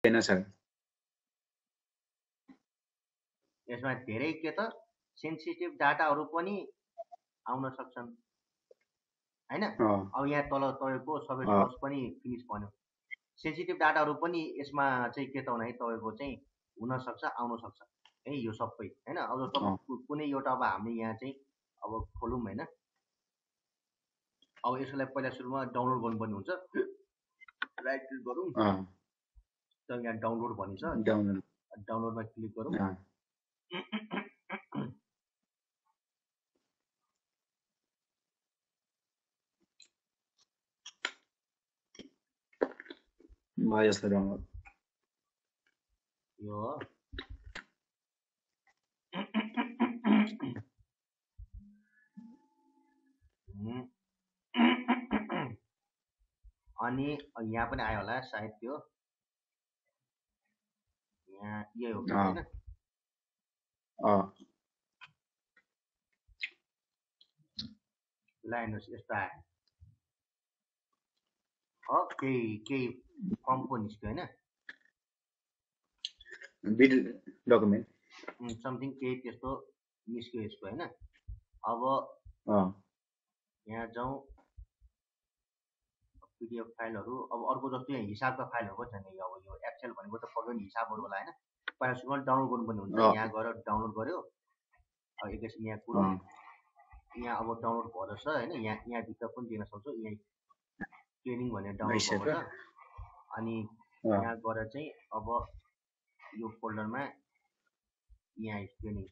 छैन सर। यसमा धेरै के त सेन्सिटिभ डाटाहरू पनि आउन सक्छन् हैन। अब यहाँ तल तपाईको सबै सर्च पनि फिनिश भन्यो, सेन्सिटिभ डाटाहरू पनि यसमा चाहिँ के त भने तपाईको चाहिँ हुन सक्छ, आउन सक्छ है यो सबै हैन। अब कुनै एउटा अब हामीले यहाँ चाहिँ अब खोलौँ हैन। अब यसलाई पहिला सुरुमा डाउनलोड गर्नुपर्ने हुन्छ, राइट क्लिक गरौँ त यहाँ डाउनलोड भनिन्छ, डाउनलोडमा क्लिक गरौँ। भयो सर डाउनलोड यो अनि यहाँ पनि आयो होला सायद, त्यो यहाँ यही हो हैन। ल हेर्नुहोस् यस्तो आयो, केही फर्म पो निस्क्यो हैन, बिल डकुमेन्ट समथिङ केही त्यस्तो निस्क्यो यसको हैन। अब यहाँ जाउँ पीडीएफ फाइलहरू। अब अर्को जस्तो यहाँ हिसाबका फाइलहरू पनि छैन। अब यो एक्सेल भनेको त पक्कै पनि हिसाबहरू होला हैन। पहिला सुरुमा डाउनलोड गर्नुपर्ने हुन्छ, यहाँ गएर डाउनलोड गर्यो। अब एकैछिन यहाँ कुरो यहाँ अब डाउनलोड भयो रहेछ हैन। यहाँ भित्र पनि दिन सक्छु, यहाँ ट्रेनिङ भनेर डाउनलोड भएको छ। अनि यहाँ गएर चाहिँ अब यो फोल्डरमा यहाँ ट्रेनिङ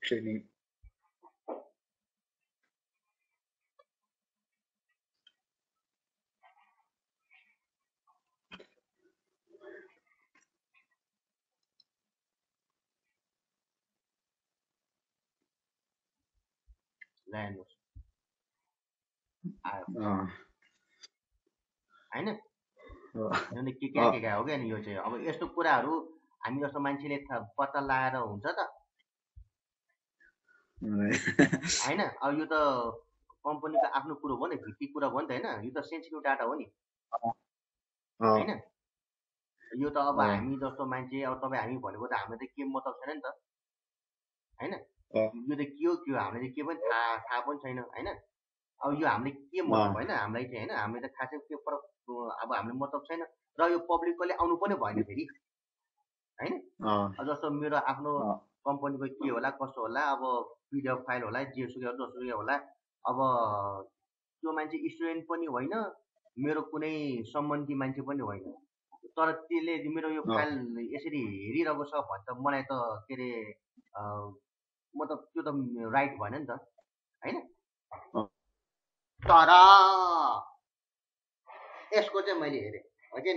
हेर्नुहोस् आयो हैन। के हो क्या नि यो चाहिँ। अब यस्तो कुराहरू हामी जस्तो मान्छेले पत्ता लगाएर हुन्छ त हैन। अब यो त कम्पनीको आफ्नो कुरो हो नि, भित्तिक कुरा हो नि त हैन। यो त सेन्सिटिभ डाटा हो नि हैन। यो त अब हामी जस्तो मान्छे, अब तपाईँ हामी भनेको त हामीलाई त के मतलब छैन नि त हैन। यो त के हो हामीलाई के पनि थाहा पनि छैन हैन। अब यो हामीले के मतलब होइन हामीलाई चाहिँ हैन, हामीले त खासै के फरक अब हामीले मतलब छैन। र यो पब्लिकले आउनु पनि भएन फेरि हैन। जस्तो मेरो आफ्नो कम्पनीको के होला कस्तो होला, अब पिडिएफ फाइल होला, जेसुकै जसुकै होला। अब त्यो मान्छे स्टुडेन्ट पनि होइन, मेरो कुनै सम्बन्धी मान्छे पनि होइन, तर त्यसले मेरो यो फाइल यसरी हेरिरहेको छ भने त मलाई त के अरे मतलब त्यो त राइट भएन नि त हैन। तर यसको चाहिँ मैले हेरेँ हो कि